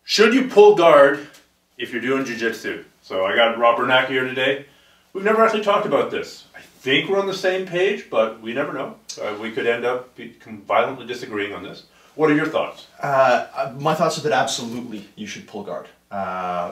Should you pull guard if you're doing jiu-jitsu? So I got Rob Bernacki here today. We've never actually talked about this. I think we're on the same page, but we never know. We could end up violently disagreeing on this. What are your thoughts? My thoughts are that absolutely you should pull guard.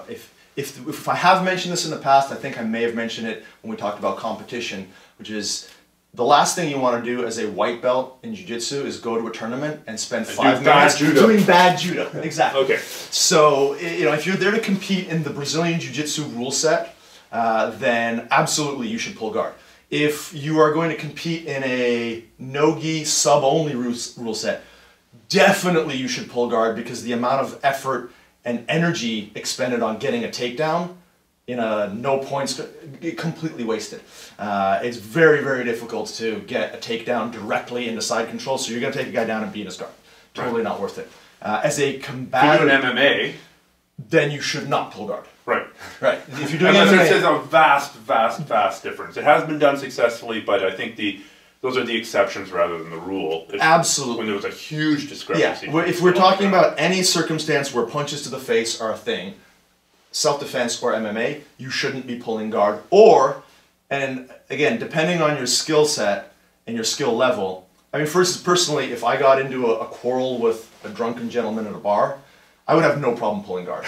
If I have mentioned this in the past, I think I may have mentioned it when we talked about competition, which is the last thing you want to do as a white belt in jiu-jitsu is go to a tournament and spend 5 minutes doing bad judo. Exactly. Okay. So, if you're there to compete in the Brazilian jiu-jitsu rule set, then absolutely you should pull guard. If you are going to compete in a no-gi sub-only rule set, definitely you should pull guard, because the amount of effort and energy expended on getting a takedown in a no points, completely wasted. It's very, very difficult to get a takedown directly into side control, so you're going to take a guy down and beat his guard. Totally not worth it. As a combatant, if you're doing MMA, then you should not pull guard. Right. Right. If you're doing MMA, MMA, there's a vast difference. It has been done successfully, but I think those are the exceptions rather than the rule. Absolutely. When there was a huge discrepancy. Yeah. If we're talking about any circumstance where punches to the face are a thing, self-defense or MMA, you shouldn't be pulling guard. And again, depending on your skill set and your skill level, I mean, personally, if I got into a quarrel with a drunken gentleman at a bar, I would have no problem pulling guard.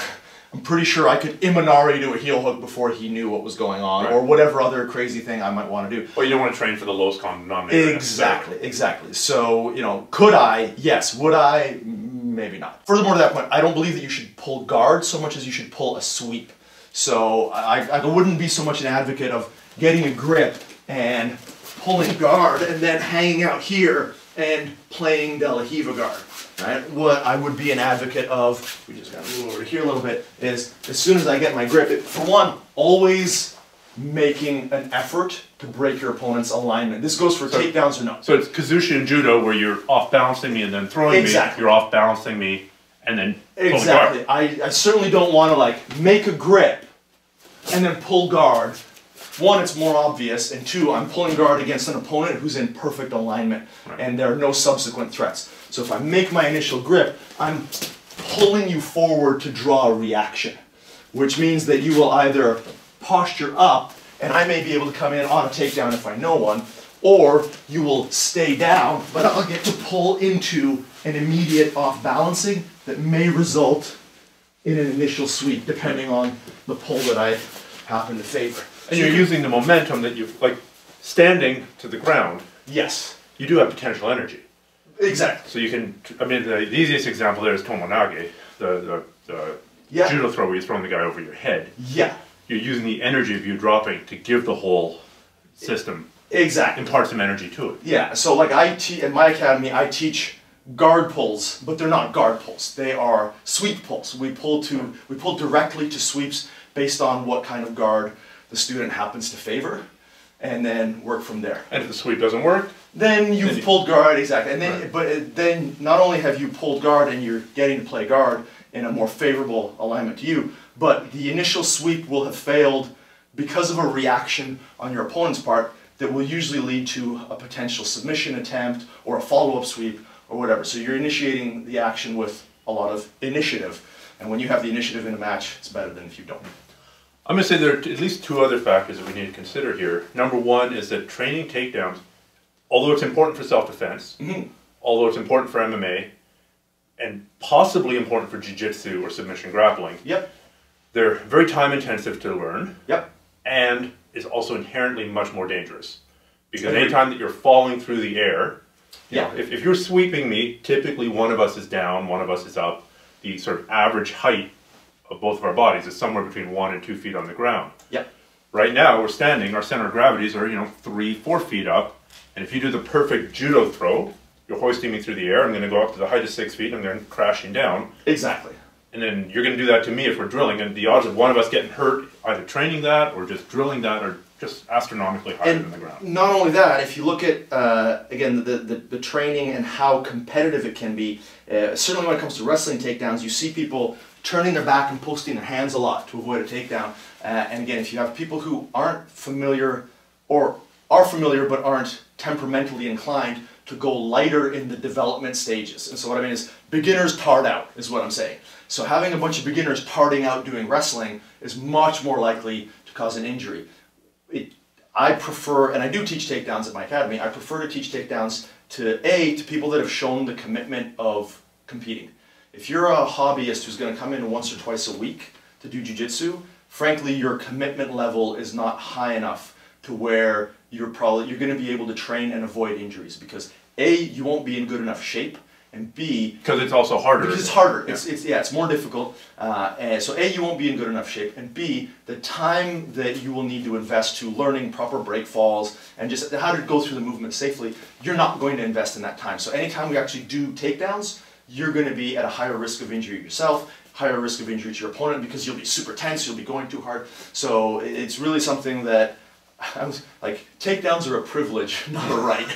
I'm pretty sure I could Imanari to a heel hook before he knew what was going on, right, or whatever other crazy thing I might want to do. Well, you don't want to train for the lowest common denominator. Exactly. So, could I? Yes. Would I? Maybe not. Furthermore to that point, I don't believe that you should pull guard so much as you should pull a sweep. So I wouldn't be so much an advocate of getting a grip and pulling guard and then hanging out here and playing De La Hiva guard. Right? What I would be an advocate of, we just got to move over here a little bit, is as soon as I get my grip, for one, always making an effort to break your opponent's alignment. This goes for takedowns or not. So it's Kazushi and Judo, where you're off balancing me and then throwing me, you're off balancing me and then pulling guard. I certainly don't want to make a grip and then pull guard. One, it's more obvious, and two, I'm pulling guard against an opponent who's in perfect alignment, right, and there are no subsequent threats. So if I make my initial grip, I'm pulling you forward to draw a reaction, which means that you will either posture up, and I may be able to come in on a takedown if I know one, or you will stay down, but I'll get to pull into an immediate off-balancing that may result in an initial sweep, depending on the pull that I happen to favor. And you're using the momentum that you've, standing to the ground. Yes. You do have potential energy. Exactly. So you can, the easiest example there is tomonage, the judo throw where you're throwing the guy over your head. Yeah. You're using the energy of you dropping to give the whole system. Exactly. Impart some energy to it. Yeah, so in my academy, I teach guard pulls, but they're not guard pulls. They are sweep pulls. We pull directly to sweeps based on what kind of guard the student happens to favor, and then work from there. And if the sweep doesn't work, then you've pulled guard, exactly. And then, right, but then not only have you pulled guard and you're getting to play guard in a more favorable alignment to you, but the initial sweep will have failed because of a reaction on your opponent's part that will usually lead to a potential submission attempt or a follow-up sweep or whatever. So you're initiating the action with a lot of initiative, and when you have the initiative in a match, it's better than if you don't. I'm going to say there are at least two other factors that we need to consider here. Number one is that training takedowns, although it's important for self-defense, although it's important for MMA, and possibly important for jiu-jitsu or submission grappling, they're very time-intensive to learn, and is also inherently much more dangerous. Because anytime that you're falling through the air, if you're sweeping me, typically one of us is down, one of us is up. The sort of average height of both of our bodies is somewhere between 1 and 2 feet on the ground. Right now, we're standing, our center of gravities are, 3-4 feet up, and if you do the perfect judo throw, you're hoisting me through the air, I'm going to go up to the height of 6 feet, and I'm going crashing down. Exactly. And then you're going to do that to me if we're drilling, and the odds of one of us getting hurt, either training that or just drilling that, are just astronomically higher than the ground. Not only that, if you look at, again, the training and how competitive it can be, certainly when it comes to wrestling takedowns, you see people turning their back and posting their hands a lot to avoid a takedown. And again, if you have people who aren't familiar, or are familiar but aren't temperamentally inclined to go lighter in the development stages. And so what I mean is, beginners tard out, is what I'm saying. So having a bunch of beginners starting out doing wrestling is much more likely to cause an injury. I prefer, and I do teach takedowns at my academy, I prefer to teach takedowns to people that have shown the commitment of competing. If you're a hobbyist who's going to come in once or twice a week to do jiu-jitsu, frankly, your commitment level is not high enough to where you're going to be able to train and avoid injuries, because A, you won't be in good enough shape, and B, because it's also harder. Because it's harder. Yeah. It's more difficult. And so A, you won't be in good enough shape, and B, the time that you will need to invest to learning proper break falls and just how to go through the movement safely, you're not going to invest in that time. So anytime we actually do takedowns, you're going to be at a higher risk of injury yourself, higher risk of injury to your opponent, because you'll be super tense, you'll be going too hard. So it's really something that takedowns are a privilege, not a right,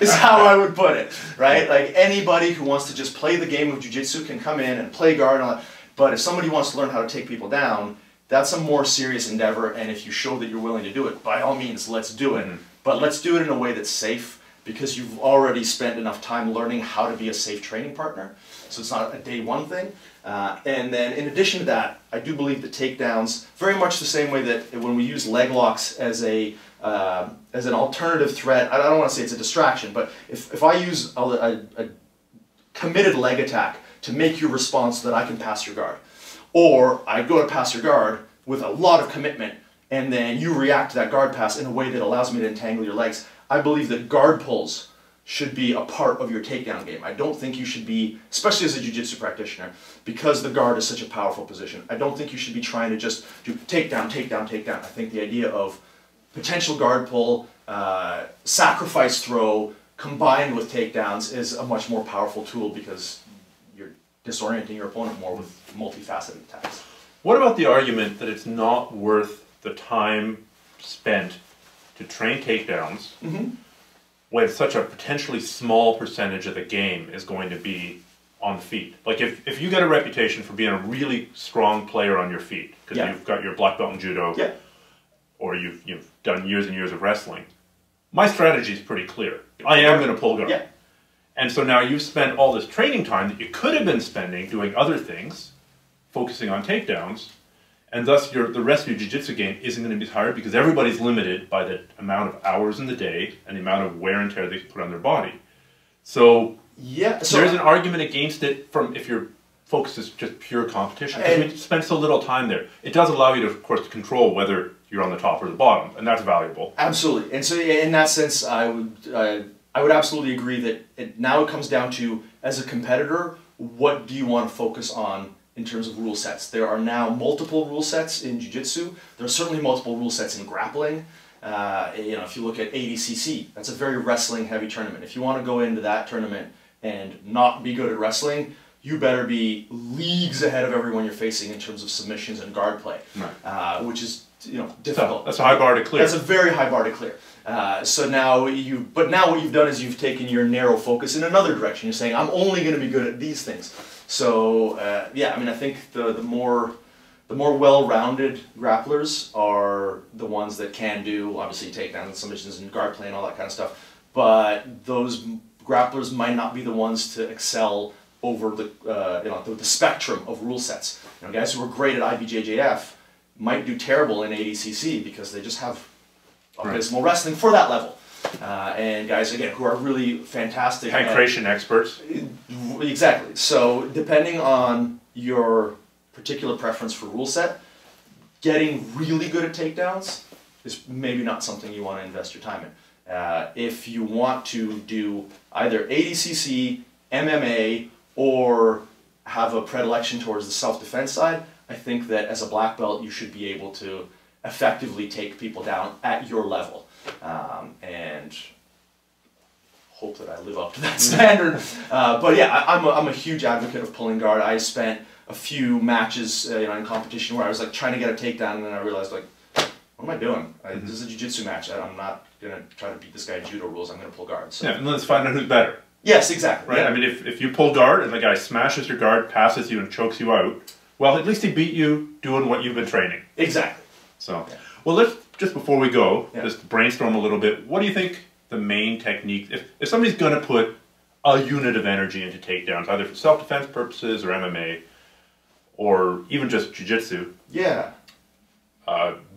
is how I would put it, right? Like, anybody who wants to just play the game of jiu-jitsu can come in and play guard and all that, but if somebody wants to learn how to take people down, that's a more serious endeavor, and if you show that you're willing to do it, by all means, let's do it. But let's do it in a way that's safe, because you've already spent enough time learning how to be a safe training partner, so it's not a day one thing. And then in addition to that, I do believe that takedowns, very much the same way that when we use leg locks as an alternative threat, I don't want to say it's a distraction, but if I use a committed leg attack to make your response so that I can pass your guard, or I go to pass your guard with a lot of commitment, and then you react to that guard pass in a way that allows me to entangle your legs, I believe that guard pulls should be a part of your takedown game. I don't think you should be, especially as a jiu-jitsu practitioner, because the guard is such a powerful position, I don't think you should be trying to just do takedown, takedown, takedown. I think the idea of potential guard pull, sacrifice throw, combined with takedowns is a much more powerful tool, because you're disorienting your opponent more with multifaceted attacks. What about the argument that it's not worth the time spent to train takedowns when such a potentially small percentage of the game is going to be on the feet? Like, if you get a reputation for being a really strong player on your feet, because you've got your black belt in judo, or you've done years and years of wrestling, my strategy is pretty clear. I am going to pull guard. And so now you've spent all this training time that you could have been spending doing other things, focusing on takedowns, and thus the rest of your jiu-jitsu game isn't going to be hard, because everybody's limited by the amount of hours in the day and the amount of wear and tear they put on their body. So, there's an argument against it from if your focus is just pure competition, because we spend so little time there. It does allow you to, of course, to control whether you're on the top or the bottom, and that's valuable. Absolutely. And so in that sense, I would absolutely agree that now it comes down to, as a competitor, what do you want to focus on in terms of rule sets. There are now multiple rule sets in jiu-jitsu. There are certainly multiple rule sets in grappling. If you look at ADCC, that's a very wrestling-heavy tournament. If you want to go into that tournament and not be good at wrestling, you better be leagues ahead of everyone you're facing in terms of submissions and guard play, which is difficult. That's a high bar to clear. That's a very high bar to clear. So now what you've done is you've taken your narrow focus in another direction. You're saying, I'm only going to be good at these things. So I think the more well-rounded grapplers are the ones that can do, obviously, takedowns and submissions and guard play and all that kind of stuff. But those grapplers might not be the ones to excel over the spectrum of rule sets. Guys who are great at IBJJF might do terrible in ADCC because they just have abysmal wrestling for that level. And guys, again, who are really fantastic. Pancration experts. Exactly. So depending on your particular preference for rule set, getting really good at takedowns is maybe not something you want to invest your time in. If you want to do either ADCC, MMA, or have a predilection towards the self-defense side, I think that as a black belt you should be able to effectively take people down at your level. And hope that I live up to that standard. But yeah, I'm a huge advocate of pulling guard. I spent a few matches in competition where I was like trying to get a takedown, and then I realized, like, what am I doing? This is a jiu-jitsu match. I'm not going to try to beat this guy in judo rules. I'm going to pull guard. So. Yeah, and let's find out who's better. Yes, exactly. Right? Yeah. I mean, if you pull guard and the guy smashes your guard, passes you, and chokes you out, well, at least he beat you doing what you've been training. Exactly. So, well, let's, just before we go, just brainstorm a little bit. What do you think the main technique, if somebody's going to put a unit of energy into takedowns, either for self-defense purposes or MMA, or even just jiu-jitsu. Yeah.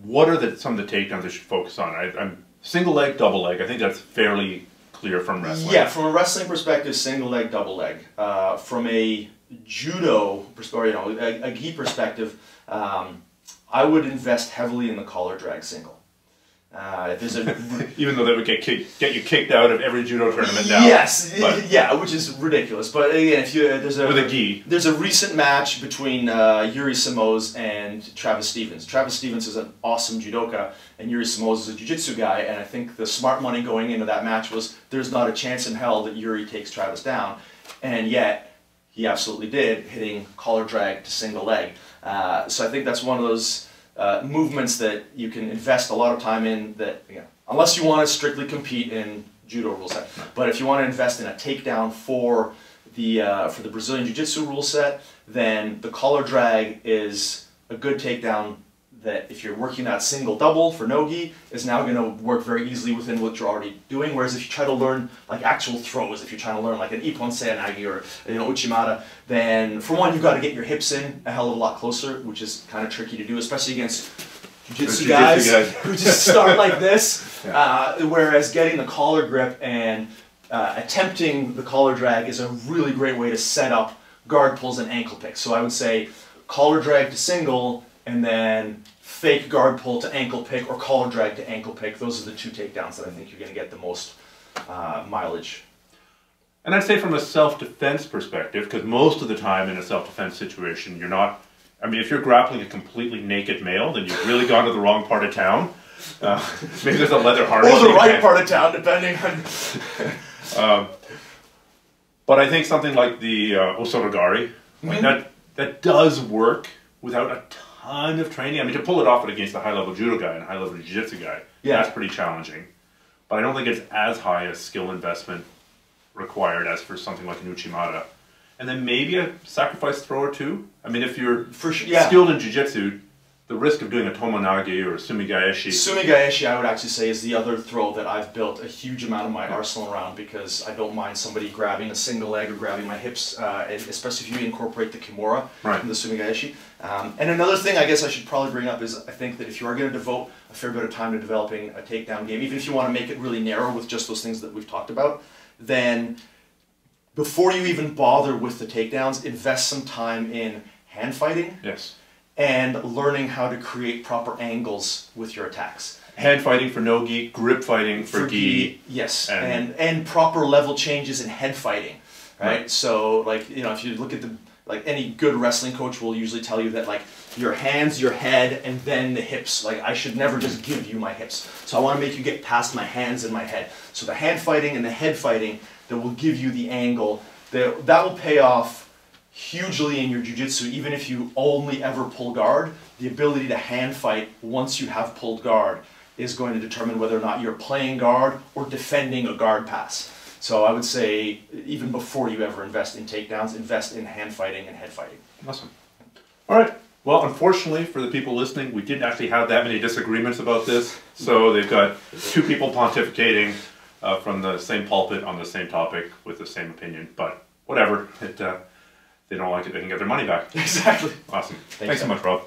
What are some of the takedowns they should focus on? I'm single leg, double leg. I think that's fairly clear from wrestling. Yeah, from a wrestling perspective, single leg, double leg. From a judo perspective, a gi perspective, I would invest heavily in the collar drag single. There's a even though that would get you kicked out of every judo tournament now. Yes, yeah, which is ridiculous. But again, if you with a gi, there's a recent match between Yuri Simões and Travis Stevens. Travis Stevens is an awesome judoka, and Yuri Simões is a jiu-jitsu guy. And I think the smart money going into that match was there's not a chance in hell that Yuri takes Travis down, and yet he absolutely did, hitting collar drag to single leg. So I think that's one of those movements that you can invest a lot of time in, that, unless you want to strictly compete in judo rule set. But if you want to invest in a takedown for the Brazilian Jiu-Jitsu rule set, then the collar drag is a good takedown that, if you're working that single double for no-gi, is now going to work very easily within what you're already doing. Whereas if you try to learn like actual throws, if you're trying to learn like an ippon seoinage or uchimata, then for one, you've got to get your hips in a hell of a lot closer, which is kind of tricky to do, especially against jiu-jitsu guys who just start like this. Yeah. Whereas getting the collar grip and attempting the collar drag is a really great way to set up guard pulls and ankle picks. So I would say collar drag to single, and then fake guard pull to ankle pick, or collar drag to ankle pick. Those are the two takedowns that I think you're going to get the most mileage. And I'd say from a self-defense perspective, because most of the time in a self-defense situation, you're not, I mean, if you're grappling a completely naked male, then you've really gone to the wrong part of town. Maybe there's a leather harness. Or the right part of town, depending on... But I think something like the Osorogari, like that does work without a ton of training. I mean, to pull it off against a high-level judo guy and a high-level jiu-jitsu guy, that's pretty challenging. But I don't think it's as high a skill investment required as for something like an uchimata. And then maybe a sacrifice throw or two. I mean, if you're skilled in jiu-jitsu, the risk of doing a tomonage or a sumigaeshi... Sumigaeshi, I would actually say, is the other throw that I've built a huge amount of my arsenal around, because I don't mind somebody grabbing a single leg or grabbing my hips, especially if you incorporate the kimura in the sumigaeshi. And another thing I guess I should probably bring up is, I think that if you are going to devote a fair bit of time to developing a takedown game, even if you want to make it really narrow with just those things that we've talked about, then before you even bother with the takedowns, invest some time in hand fighting. Yes. And learning how to create proper angles with your attacks. Hand fighting for no-gi, grip fighting for gi. Yes, and proper level changes in head fighting, right? So, like, if you look at any good wrestling coach will usually tell you that, like, your hands, your head, and then the hips. Like, I should never just give you my hips. So I want to make you get past my hands and my head. So the hand fighting and the head fighting that will give you the angle, that will pay off hugely in your jiu-jitsu. Even if you only ever pull guard, the ability to hand fight once you have pulled guard is going to determine whether or not you're playing guard or defending a guard pass. So I would say, even before you ever invest in takedowns, invest in hand fighting and head fighting. Awesome. All right. Well, unfortunately for the people listening, we didn't actually have that many disagreements about this. So they've got two people pontificating from the same pulpit on the same topic with the same opinion. But whatever. They don't like it, they can get their money back. Exactly. Awesome. Thanks so much, Rob.